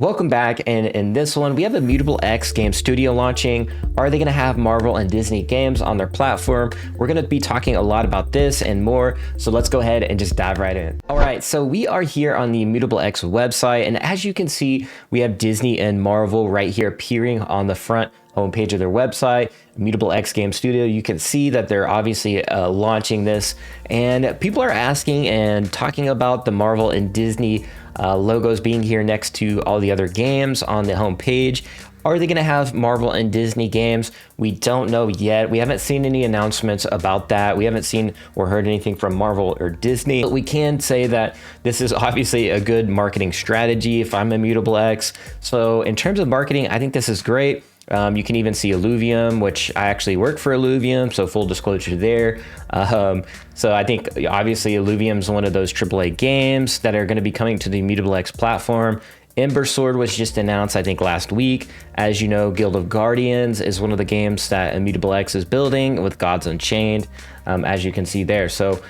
Welcome back, and in this one, we have Immutable X Game Studio launching. Are they going to have Marvel and Disney games on their platform? We're going to be talking a lot about this and more, so let's go ahead and just dive right in. All right, so we are here on the Immutable X website, and as you can see, we have Disney and Marvel right here appearing on the front homepage of their website. Immutable X Game Studio, you can see that they're obviously launching this, and people are asking and talking about the Marvel and Disney logos being here next to all the other games on the homepage. Are they going to have Marvel and Disney games? We don't know yet. We haven't seen any announcements about that. We haven't seen or heard anything from Marvel or Disney. But we can say that this is obviously a good marketing strategy if I'm Immutable X. So in terms of marketing, I think this is great. You can even see Illuvium, which I actually work for Illuvium, so full disclosure there. So I think obviously Illuvium is one of those AAA games that are going to be coming to the Immutable X platform. Ember Sword was just announced, I think, last week. As you know, Guild of Guardians is one of the games that Immutable X is building with Gods Unchained, as you can see there. So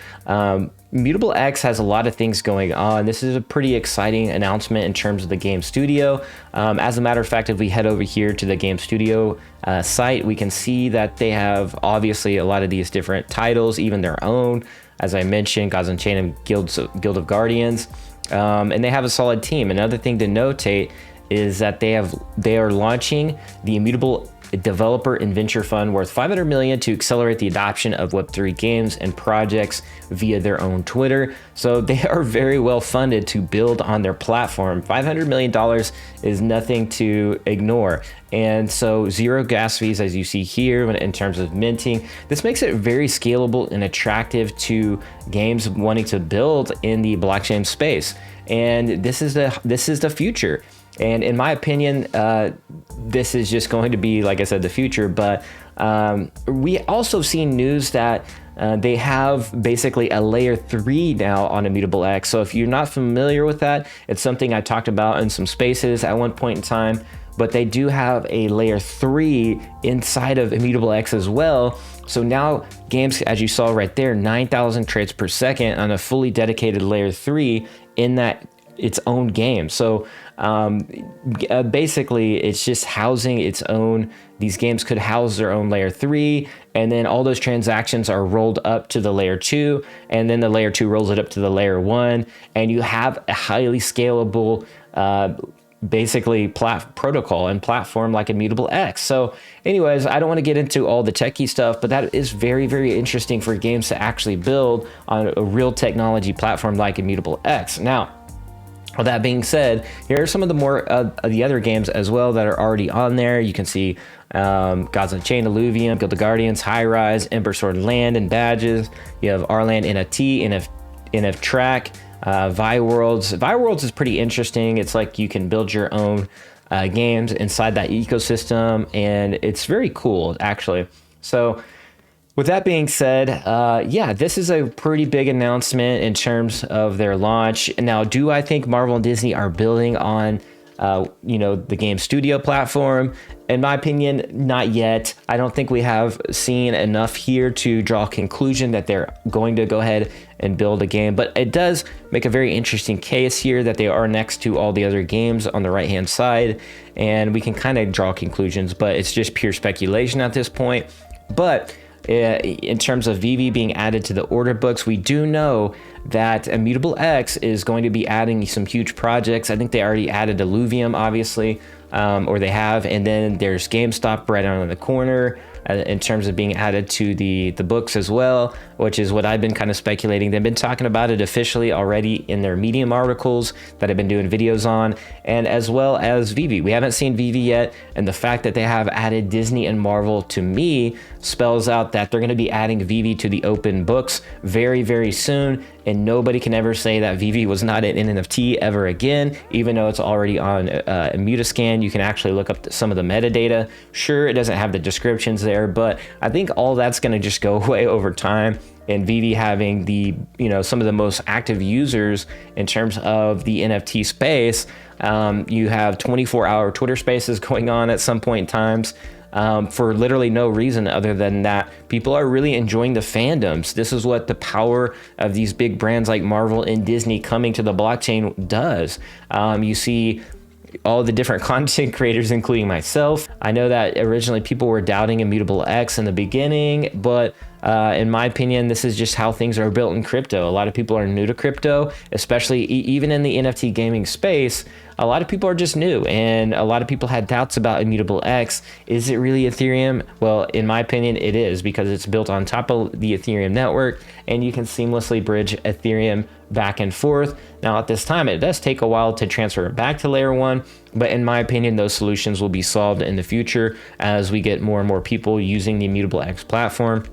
Immutable X has a lot of things going on. This is a pretty exciting announcement in terms of the game studio. As a matter of fact, if we head over here to the game studio site, we can see that they have obviously a lot of these different titles, even their own. As I mentioned, Gods Unchained and Guild of Guardians. And they have a solid team. Another thing to notate is that they are launching the Immutable Developer and Venture Fund worth $500 million to accelerate the adoption of Web3 games and projects via their own Twitter. So they are very well funded to build on their platform. $500 million is nothing to ignore. And so zero gas fees, as you see here, in terms of minting. This makes it very scalable and attractive to games wanting to build in the blockchain space. And this is the future. And in my opinion, this is just going to be, like I said, the future. But we also seen news that they have basically a layer 3 now on Immutable X. So if you're not familiar with that, it's something I talked about in some spaces at one point in time. But they do have a layer 3 inside of Immutable X as well. So now games, as you saw right there, 9,000 trades per second on a fully dedicated layer 3 in that its own game. So basically it's just housing its own. These games could house their own layer 3, and then all those transactions are rolled up to the layer 2, and then the layer 2 rolls it up to the layer 1, and you have a highly scalable basically protocol and platform like Immutable X. So anyways, I don't want to get into all the techie stuff, but that is very, very interesting for games to actually build on a real technology platform like Immutable X. Now, with that being said, here are some of the more the other games as well that are already on there. You can see Gods Unchained, Illuvium, Guild of Guardians, High Rise, Ember Sword Land and Badges. You have Rland NFT, NF Track, Vi Worlds. Vi Worlds is pretty interesting. It's like you can build your own games inside that ecosystem, and it's very cool actually. So with that being said, yeah, this is a pretty big announcement in terms of their launch. Now, do I think Marvel and Disney are building on, the game studio platform? In my opinion, not yet. I don't think we have seen enough here to draw a conclusion that they're going to go ahead and build a game. But it does make a very interesting case here that they are next to all the other games on the right-hand side. And we can kind of draw conclusions, but it's just pure speculation at this point. But in terms of VeVe being added to the order books, we do know that Immutable X is going to be adding some huge projects. I think they already added Illuvium, obviously, or they have, and then there's GameStop right around the corner in terms of being added to the books as well, which is what I've been kind of speculating. They've been talking about it officially already in their Medium articles that I've been doing videos on, and as well as VeVe. We haven't seen VeVe yet, and the fact that they have added Disney and Marvel, to me, spells out that they're going to be adding VeVe to the open books very, very soon, and nobody can ever say that VeVe was not an NFT ever again, even though it's already on Mutascan. You can actually look up some of the metadata. Sure, it doesn't have the descriptions there, but I think all that's going to just go away over time. And VeVe having the, some of the most active users in terms of the NFT space. You have 24-hour Twitter spaces going on at some point in times. For literally no reason other than that people are really enjoying the fandoms. This is what the power of these big brands like Marvel and Disney coming to the blockchain does. You see all the different content creators, including myself. I know that originally people were doubting Immutable X in the beginning, but in my opinion, this is just how things are built in crypto. A lot of people are new to crypto, especially even in the NFT gaming space. A lot of people are just new, and a lot of people had doubts about Immutable X. Is it really Ethereum? Well, in my opinion, it is, because it's built on top of the Ethereum network, and you can seamlessly bridge Ethereum back and forth. Now, at this time, it does take a while to transfer it back to layer 1, but in my opinion, those solutions will be solved in the future as we get more and more people using the Immutable X platform.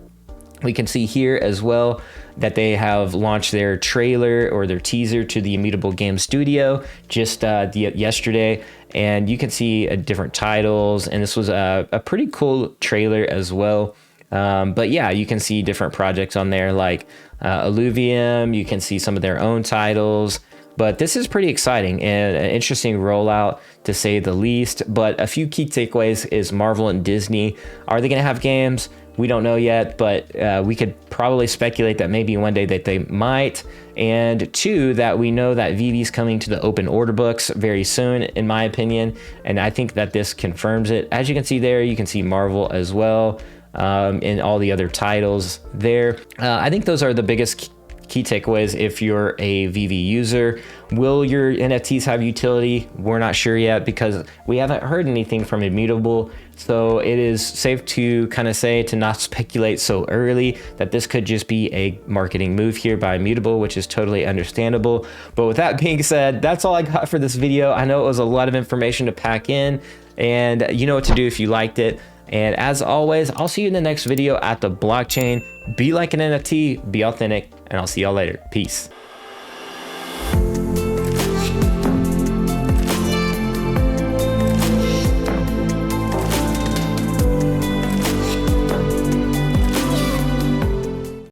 We can see here as well that they have launched their trailer or their teaser to the Immutable Game Studio just yesterday, and you can see different titles, and this was a pretty cool trailer as well. But yeah, you can see different projects on there like Alluvium. You can see some of their own titles, but this is pretty exciting and an interesting rollout, to say the least. But a few key takeaways is Marvel and Disney. Are they going to have games? We don't know yet, but we could probably speculate that maybe one day that they might. And 2, that we know that VeVe's coming to the open order books very soon, in my opinion. And I think that this confirms it. As you can see there, you can see Marvel as well, and all the other titles there. I think those are the biggest key takeaways if you're a VeVe user. Will your NFTs have utility? We're not sure yet, because we haven't heard anything from Immutable. So it is safe to kind of say to not speculate so early, that this could just be a marketing move here by Immutable, which is totally understandable. But with that being said, that's all I got for this video. I know it was a lot of information to pack in, and you know what to do if you liked it. And as always, I'll see you in the next video at the blockchain. Be like an NFT, be authentic, and I'll see y'all later. Peace.